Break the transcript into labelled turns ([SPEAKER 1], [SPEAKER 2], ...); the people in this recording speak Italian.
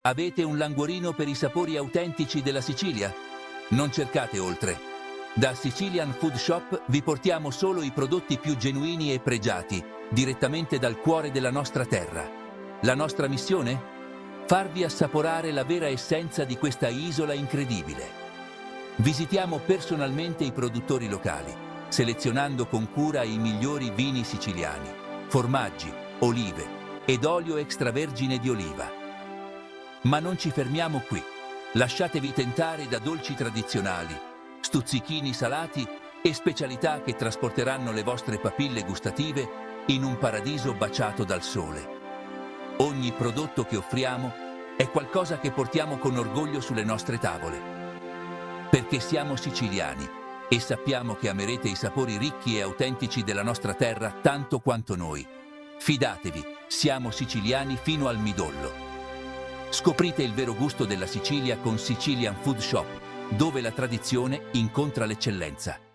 [SPEAKER 1] Avete un languorino per i sapori autentici della Sicilia? Non cercate oltre. Da Sicilian Food Shop vi portiamo solo i prodotti più genuini e pregiati, direttamente dal cuore della nostra terra. La nostra missione? Farvi assaporare la vera essenza di questa isola incredibile. Visitiamo personalmente i produttori locali, selezionando con cura i migliori vini siciliani, formaggi, olive ed olio extravergine di oliva. Ma non ci fermiamo qui. Lasciatevi tentare da dolci tradizionali, stuzzichini salati e specialità che trasporteranno le vostre papille gustative in un paradiso baciato dal sole. Ogni prodotto che offriamo è qualcosa che portiamo con orgoglio sulle nostre tavole. Perché siamo siciliani e sappiamo che amerete i sapori ricchi e autentici della nostra terra tanto quanto noi. Fidatevi, siamo siciliani fino al midollo. Scoprite il vero gusto della Sicilia con Sicilian Food Shop, dove la tradizione incontra l'eccellenza.